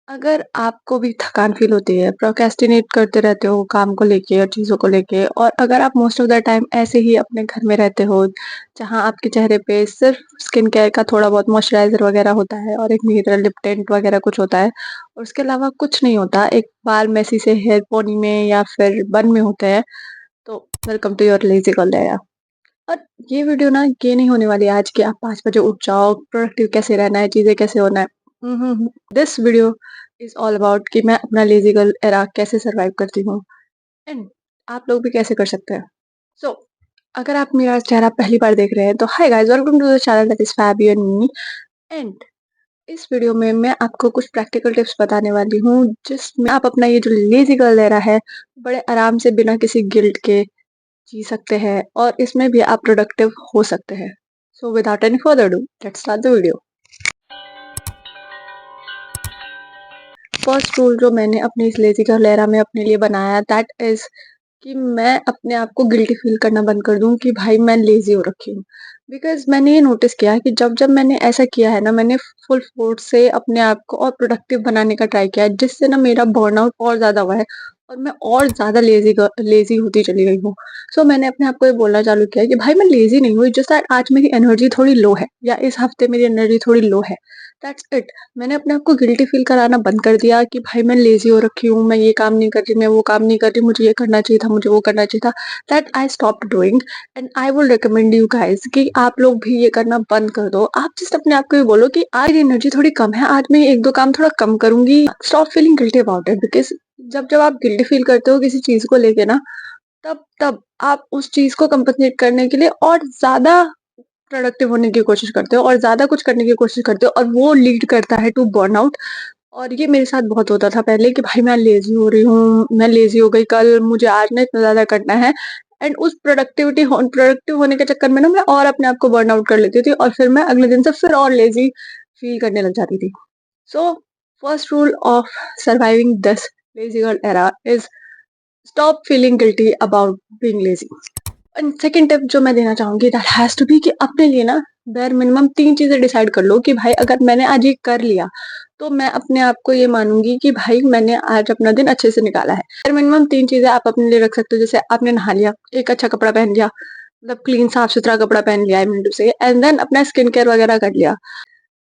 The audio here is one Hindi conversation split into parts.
अगर आपको भी थकान फ़ील होती है, प्रोक्रेस्टिनेट करते रहते हो काम को लेके और चीज़ों को लेके और अगर आप मोस्ट ऑफ द टाइम ऐसे ही अपने घर में रहते हो, जहाँ आपके चेहरे पे सिर्फ़ स्किन केयर का थोड़ा बहुत मॉइस्चराइज़र वगैरह होता है और एक मिरर लिप टिंट वगैरह कुछ होता है और उसके अलावा कुछ नहीं होता, एक बाल मेसी से हेयर पोनी में या फिर बन में होते हैं, तो welcome to your lazy girl era. और ये वीडियो ना ये नहीं होने वाली है आज कि आप 5 बजे उठ जाओ, प्रोडक्टिव कैसे रहना है, चीज़ें कैसे होना है। This video is all about कि मैं अपना लेज़ी गर्ल एरा कैसे सर्वाइव करती हूँ एंड आप लोग भी कैसे कर सकते हैं। सो अगर आप मेरा चेहरा पहली बार देख रहे हैं तो hi guys, welcome to the channel that is Fabi and me. And इस वीडियो में मैं आपको कुछ प्रैक्टिकल टिप्स बताने वाली हूँ जिसमें आप अपना ये जो लेज़ी गर्ल एरा है बड़े आराम से बिना किसी गिल्ट के जी सकते हैं और इसमें भी आप प्रोडक्टिव हो सकते हैं। So without any further do let's start the video. First rule जो मैंने अपनी इस लेज़ी गर्ल एरा में अपने लिए बनाया दैट इज़ कि मैं अपने आप को गिल्टी फील करना बंद कर दूँ कि भाई मैं लेज़ी हो रखी हूँ। बिकॉज़ मैंने ये नोटिस किया है कि जब-जब मैंने ऐसा किया है ना, मैंने फुल फ़ोर्स से अपने आप को और प्रोडक्टिव बनाने का ट्राई किया है, जिससे ना मेरा बर्नआउट और ज़्यादा हुआ है और मैं और ज़्यादा लेज़ी होती चली गई हूँ। सो मैंने अपने आप को ये बोलना चालू किया है कि भाई मैं लेज़ी नहीं हूँ, इट्स जस्ट दैट आज मेरी एनर्जी थोड़ी लो है या इस हफ़्ते मेरी एनर्जी थोड़ी लो है, दैट्स इट। मैंने अपने आप को गिल्टी फील कराना बंद कर दिया कि भाई मैं लेज़ी हो रखी हूँ, मैं ये काम नहीं कर रही, मैं वो काम नहीं कर रही, मुझे ये करना चाहिए था, मुझे वो करना चाहिए था। That I stopped doing and I will recommend you guys कि आप लोग भी ये करना बंद कर दो। आप जस्ट अपने आप को ये बोलो कि आज मेरी एनर्जी थोड़ी कम है, आज मैं 1-2 काम थोड़ा कम करूँगी। Stop feeling guilty about it because जब-जब आप गिल्टी फील करते हो किसी चीज़ को लेके ना, तब आप उस चीज़ को कंपनसेट करने के लिए और ज़्यादा प्रोडक्टिव होने की कोशिश करते हो और ज़्यादा कुछ करने की कोशिश करते हो और वो लीड करता है टू बर्नआउट। और ये मेरे साथ बहुत होता था पहले कि भाई मैं लेज़ी हो रही हूँ, मैं लेज़ी हो गई कल, मुझे आज ना इतना ज़्यादा करना है एंड उस प्रोडक्टिव होने के चक्कर में ना मैं और अपने आप को बर्नआउट कर लेती थी और फिर मैं अगले दिन से फिर और लेज़ी फील करने लग जाती थी। So first rule of surviving this lazy girl era is stop feeling guilty about being lazy. And second tip जो मैं देना चाहूँगी दैट हैज़ टू बी कि अपने लिए ना बेयर मिनिमम 3 चीज़ें डिसाइड कर लो कि भाई अगर मैंने आज ये कर लिया, तो मैं अपने आप को ये मानूँगी कि भाई मैंने आज अपना दिन अच्छे से निकाला है। बेयर मिनिमम 3 चीज़ें आप अपने लिए रख सकते हो, जैसे आपने नहा लिया, एक अच्छा कपड़ा पहन लिया, मतलब क्लीन साफ-सुथरा कपड़ा पहन लिया आई मीन टू से एंड देन अपना स्किन केयर वगैरह कर लिया।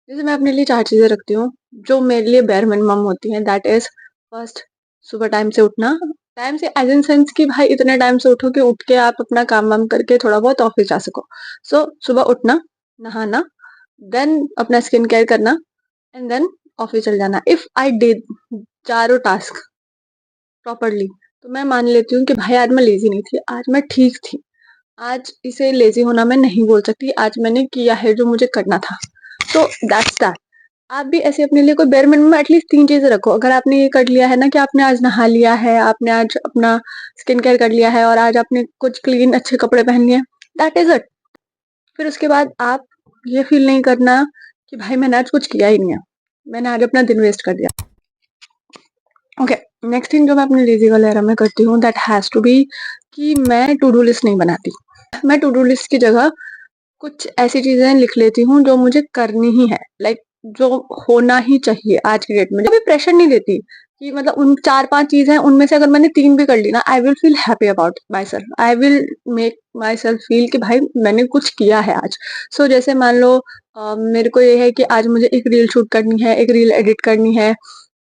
जैसे मैं अपने लिए 4 चीज़ें रखती हूँ, जो मेरे लिए बेयर मिनिमम होती हैं दैट इज़ फर्स्ट सुबह टाइम से उठना। टाइम से एज़ इन सेंस कि भाई इतने टाइम से उठो कि उठ के आप अपना काम-वाम करके थोड़ा बहुत ऑफ़िस जा सको। सो सुबह उठना, नहाना, देन अपना स्किन केयर करना एंड देन ऑफ़िस चले जाना। इफ आई डिड चारों टास्क प्रॉपर्ली तो मैं मान लेती हूँ कि भाई आज मैं लेज़ी नहीं थी, आज मैं ठीक थी। आज इसे लेज़ी होना मैं नहीं बोल सकती, आज मैंने किया है जो मुझे करना था। So that's that. आप भी ऐसे अपने लिए कोई बेयर मिनिमम एटलीस्ट 3 चीज़ें रखो। अगर आपने ये कर लिया है ना कि आपने आज नहा लिया है, आपने आज अपना स्किन केयर कर लिया है और आज आपने कुछ क्लीन अच्छे कपड़े पहन लिए, दैट इज़ इट। फिर उसके बाद आप ये फ़ील नहीं करना कि भाई मैंने आज कुछ किया ही नहीं है। मैंने आज अपना दिन वेस्ट कर दिया। ओके, नेक्स्ट थिंग जो मैं अपनी लेज़ी गर्ल एरा में करती हूँ दैट हैज़ टू बी कि मैं टू डू लिस्ट नहीं बनाती। मैं टू डू लिस्ट की जगह कुछ ऐसी चीज़ें लिख लेती हूँ जो मुझे करनी ही है, लाइक जो होना ही चाहिए आज की डेट में। कभी प्रेशर नहीं लेती कि मतलब उन 4-5 चीज़ हैं, उनमें से अगर मैंने 3 भी कर ली ना, I will feel happy about my self. I will make my self feel कि भाई मैंने कुछ किया है आज। सो जैसे मान लो मेरे को ये है कि आज मुझे एक रील शूट करनी है, एक रील एडिट करनी है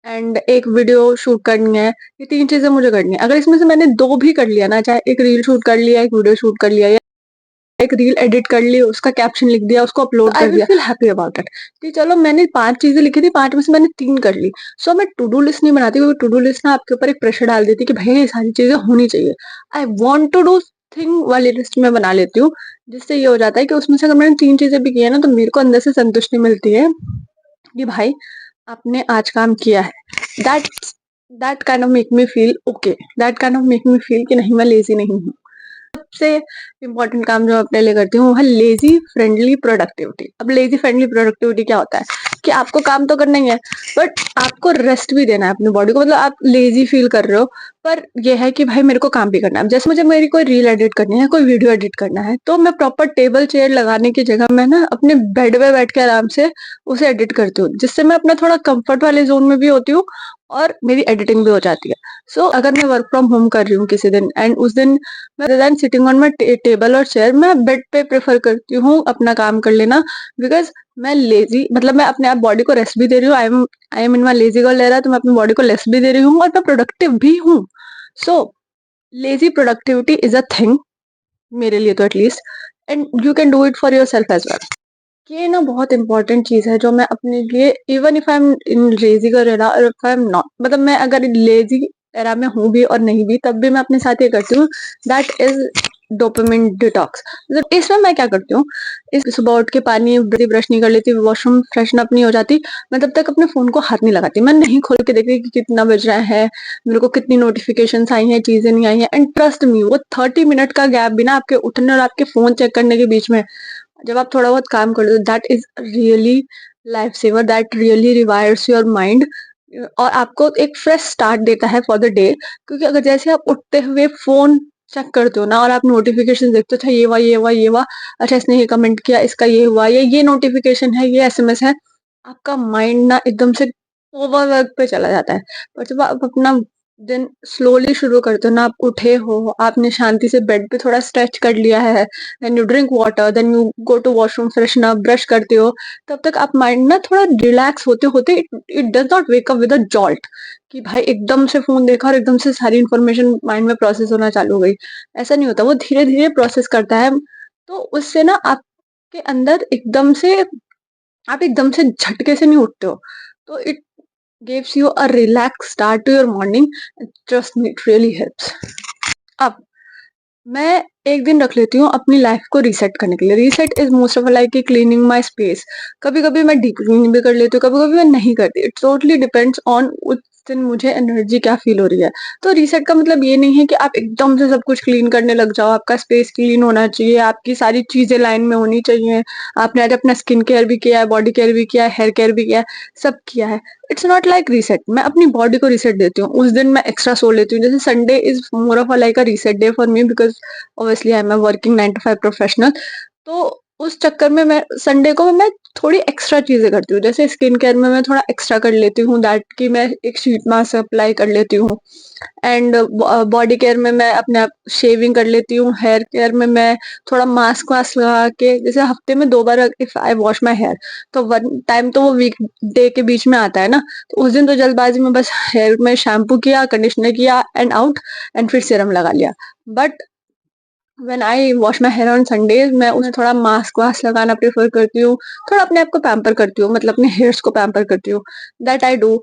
एंड एक वीडियो शूट करनी है। ये 3 चीज़ें मुझे करनी है। अगर इसमें से मैंने 2 भी कर लिया ना, चाहे एक रील शूट कर लिया, एक वीडियो शूट कर लिया या एक रील एडिट कर ली, उसका कैप्शन लिख दिया, उसको अपलोड कर दिया, I will feel happy about it कि चलो मैंने 5 चीज़ें लिखी थी, 5 में से मैंने 3 कर ली। सो मैं टू डू लिस्ट नहीं बनाती क्योंकि टू डू लिस्ट ना आपके ऊपर एक प्रेशर डाल देती है कि भई ये सारी चीज़ें होनी चाहिए। I want to do thing वाली लिस्ट मैं बना लेती हूँ, जिससे ये हो जाता है कि उसमें से अगर मैंने 3 चीज़ें भी की है ना, तो मेरे को अंदर से संतुष्टि मिलती है कि भाई आपने आज काम किया है। That that kind of make me feel okay, that kind of make me feel कि नहीं मैं लेज़ी नहीं हूँ। सबसे इम्पोर्टेंट काम जो मैं अपने लिए करती हूँ वो है लेज़ी फ्रेंडली प्रोडक्टिविटी। अब लेज़ी फ्रेंडली प्रोडक्टिविटी क्या होता है? कि आपको काम तो करना ही है, बट आपको रेस्ट भी देना है अपनी बॉडी को। मतलब आप लेजी फील कर रहे हो, पर ये है कि भाई मेरे को काम भी करना है। जैसे मुझे मेरी कोई रील एडिट करनी है, कोई वीडियो एडिट करना है, तो मैं प्रॉपर टेबल चेयर लगाने की जगह मैं ना अपने बेड पे बैठ के आराम से उसे एडिट करती हूँ, जिससे मैं अपना थोड़ा कंफर्ट वाले जोन में भी होती हूँ और मेरी एडिटिंग भी हो जाती है। सो अगर मैं वर्क फ्रॉम होम कर रही हूँ किसी दिन, एंड उस दिन rather than sitting on my table और चेयर, मैं बेड पे प्रेफर करती हूँ अपना काम कर लेना। बिकॉज मैं लेजी, मतलब मैं अपने आप बॉडी को रेस्ट भी दे रही हूँ। I am in my lazy girl era, तो मैं अपनी बॉडी को रेस्ट भी दे रही हूँ और मैं प्रोडक्टिव भी हूँ। So lazy productivity is a thing, मेरे लिए तो at least, and you can do it for yourself as well. ये ना बहुत इंपॉर्टेंट चीज है जो मैं अपने लिए, even if I am in lazy girl era और इफ आई एम नॉट, मतलब मैं अगर लेजी एरा में हूँ भी और नहीं भी, तब भी मैं अपने साथ ये करती हूँ, दैट इज डोपामिन डिटॉक्स। मतलब इसमें मैं क्या करती हूँ, इस सुबह उठ के पानी ब्रश नहीं कर लेती, वॉशरूम फ्रेशन अप नहीं हो जाती, मैं तब तक अपने फोन को हाथ नहीं लगाती। मैं नहीं खोल के देखती कि कितना बज रहा है, मेरे को कितनी नोटिफिकेशन आई हैं, चीजें नहीं आई हैं। एंड ट्रस्ट मी, वो 30 मिनट का गैप भी ना आपके उठने और आपके फोन चेक करने के बीच में, जब आप थोड़ा बहुत काम कर दो, that is really life saver, that really rewires your mind, और आपको एक फ्रेश स्टार्ट देता है फॉर द डे। क्योंकि अगर जैसे आप उठते हुए फोन चेक करते हो ना और आप नोटिफिकेशन देखते हो, अच्छा ये हुआ, ये हुआ, ये हुआ, अच्छा इसने ये कमेंट किया, इसका ये हुआ, ये नोटिफिकेशन है, ये एसएमएस है, आपका माइंड ना एकदम से ओवरवर्क पे चला जाता है। पर जब आप अपना दिन स्लोली शुरू करते हो ना, आप उठे हो, आपने शांति से बेड पे थोड़ा स्ट्रेच कर लिया है, then you drink water, then you go to washroom, freshen up, brush करते हो, तब तक आप माइंड ना थोड़ा रिलैक्स होते होते, it does not wake up with a jolt कि भाई एकदम से फोन देखा और एकदम से सारी इंफॉर्मेशन माइंड में प्रोसेस होना चालू हो गई। ऐसा नहीं होता, वो धीरे धीरे प्रोसेस करता है। तो उससे ना आपके अंदर एकदम से, आप एकदम से झटके से नहीं उठते हो, तो it gives you a relax start to your morning. Trust me, it really helps. अब मैं एक दिन रख लेती हूँ अपनी लाइफ को रीसेट करने के लिए। Reset is most of like cleaning my space. कभी कभी मैं डीप क्लीनिंग भी कर लेती हूँ, कभी कभी मैं नहीं करती। इट टोटली डिपेंड्स ऑन उस दिन मुझे एनर्जी क्या फील हो रही है। तो रीसेट का मतलब ये नहीं है कि आप एकदम से सब कुछ क्लीन करने लग जाओ। आपका स्पेस क्लीन होना चाहिए, आपकी सारी चीजें लाइन में होनी चाहिए। आपने आज अपना स्किन केयर भी किया है, बॉडी केयर भी किया है, हेयर केयर भी किया है, सब किया है। It's not like reset. मैं अपनी बॉडी को रीसेट देती हूँ। उस दिन मैं एक्स्ट्रा सो लेती हूँ। जैसे Sunday is more of like a reset day for me, because obviously I am a working 9 to 5 professional. तो उस चक्कर में मैं संडे को मैं थोड़ी एक्स्ट्रा चीजें करती हूँ। जैसे स्किन केयर में मैं थोड़ा एक्स्ट्रा कर लेती हूँ, दैट कि मैं एक शीट मास्क अप्लाई कर लेती हूँ। एंड बॉडी केयर में मैं अपने आप शेविंग कर लेती हूँ। हेयर केयर में मैं थोड़ा मास्क वास्क लगा के, जैसे हफ्ते में 2 बार if I wash my hair, तो वन टाइम तो वो वीक डे के बीच में आता है ना, तो उस दिन तो जल्दबाजी में बस हेयर में शैम्पू किया, कंडीशनर किया एंड आउट, एंड फिर सीरम लगा लिया। But when I wash my hair on Sundays, मैं उसमें थोड़ा मास्क वास्क लगाना प्रेफर करती हूँ, थोड़ा अपने आप को पैम्पर करती हूँ, मतलब अपने हेयर्स को पैम्पर करती हूँ। That I do.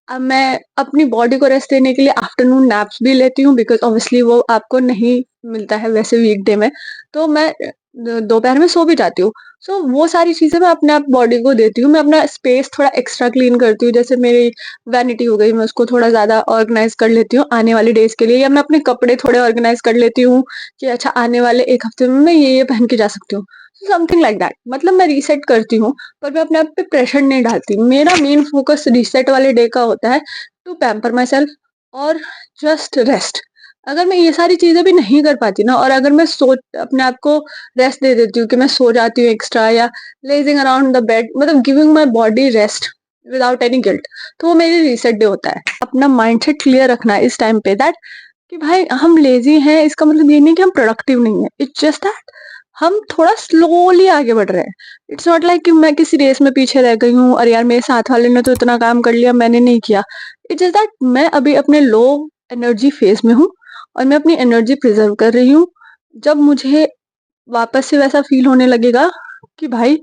अब मैं अपनी बॉडी को रेस्ट देने के लिए आफ्टरनून नैप्स भी लेती हूँ, बिकॉज ऑब्वियसली वो आपको नहीं मिलता है वैसे वीकडे में। तो मैं दोपहर में सो भी जाती हूँ। सो वो सारी चीजें मैं अपने आप बॉडी को देती हूँ। मैं अपना स्पेस थोड़ा एक्स्ट्रा क्लीन करती हूँ। जैसे मेरी वैनिटी हो गई, मैं उसको थोड़ा ज्यादा ऑर्गेनाइज कर लेती हूँ आने वाले डेज के लिए, या मैं अपने कपड़े थोड़े ऑर्गेनाइज कर लेती हूँ कि अच्छा आने वाले एक हफ्ते में मैं ये पहन के जा सकती हूँ, समथिंग लाइक दैट। मतलब मैं रीसेट करती हूँ, पर मैं अपने आप पे प्रेशर नहीं डालती। मेरा मेन फोकस रीसेट वाले डे का होता है टू पैम्पर माई सेल्फ और जस्ट रेस्ट। अगर मैं ये सारी चीजें भी नहीं कर पाती ना, और अगर मैं सोच अपने आप को रेस्ट दे देती हूँ कि मैं सो जाती हूँ एक्स्ट्रा, या लेजिंग अराउंड द बेड, मतलब giving my body rest without any guilt, तो वो मेरी रीसेट डे होता है। अपना माइंडसेट क्लियर रखना है इस टाइम पे, दैट कि भाई हम लेजी हैं, इसका मतलब ये नहीं कि हम प्रोडक्टिव नहीं है। इट्स जस्ट दैट हम थोड़ा स्लोली आगे बढ़ रहे हैं। इट्स नॉट लाइक कि मैं किसी रेस में पीछे रह गई हूँ, अरे यार मेरे साथ वाले ने तो इतना काम कर लिया, मैंने नहीं किया। इट्स जस्ट दैट मैं अभी अपने लो एनर्जी फेज में हूँ और मैं अपनी एनर्जी प्रिजर्व कर रही हूँ। जब मुझे वापस से वैसा फील होने लगेगा कि भाई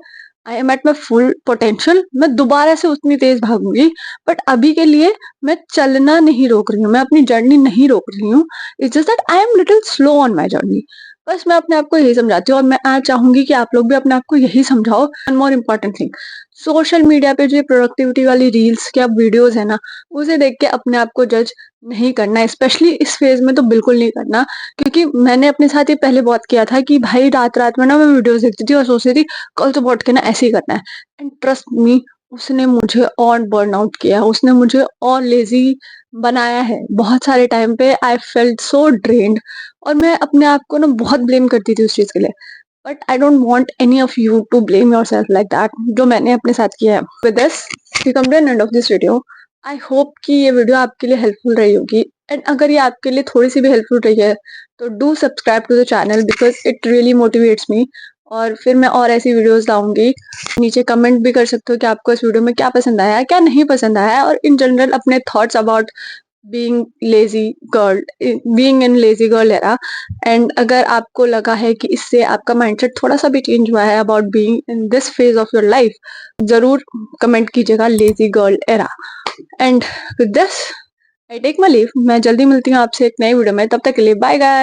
I am at my full potential, मैं दोबारा से उतनी तेज भागूंगी। बट अभी के लिए मैं चलना नहीं रोक रही हूँ, मैं अपनी जर्नी नहीं रोक रही हूँ। It's just that I am little slow on my journey. बस मैं अपने आप को यही समझाती हूँ, और मैं आज चाहूंगी कि आप लोग भी अपने आप को यही समझाओ। One more important thing, social media पे जो प्रोडक्टिविटी वाली रील्स या वीडियोस है ना, उसे देख के अपने आप को जज नहीं करना, स्पेशली इस फेज में तो बिल्कुल नहीं करना। क्योंकि मैंने अपने साथ ये पहले बहुत किया था कि भाई रात रात में ना मैं वीडियोस देखती थी और सोचती थी कल सुबह उठ के ना ऐसे ही करना है। एंड ट्रस्ट मी, उसने मुझे और बर्नआउट किया, उसने मुझे और लेज़ी बनाया है। बहुत सारे टाइम पे आई फेल्ट सो ड्रेन्ड और मैं अपने आप को ना बहुत ब्लेम करती थी उस चीज़ के लिए। But I don't want any of you to blame yourself like that, जो मैंने अपने साथ किया है। With this we come to an end of this video. I hope कि ये वीडियो आपके लिए हेल्पफुल रही होगी, एंड अगर ये आपके लिए थोड़ी-सी भी हेल्पफुल रही है, तो do subscribe to the channel because it really motivates me, और फिर मैं और ऐसी वीडियोज़ लाऊँगी। नीचे कमेंट भी कर सकते हो कि आपको इस वीडियो में क्या पसंद आया है, क्या नहीं पसंद आया है, और इन जनरल अपने thoughts about being lazy girl, being in lazy girl era. And अगर आपको लगा है कि इससे आपका माइंडसेट थोड़ा-सा भी चेंज हुआ है about being in this phase of your life, ज़रूर कमेंट कीजिएगा lazy girl era. And with this I take my leave. मैं जल्दी मिलती हूँ आपसे एक नई वीडियो में, तब तक के लिए बाय गाइस।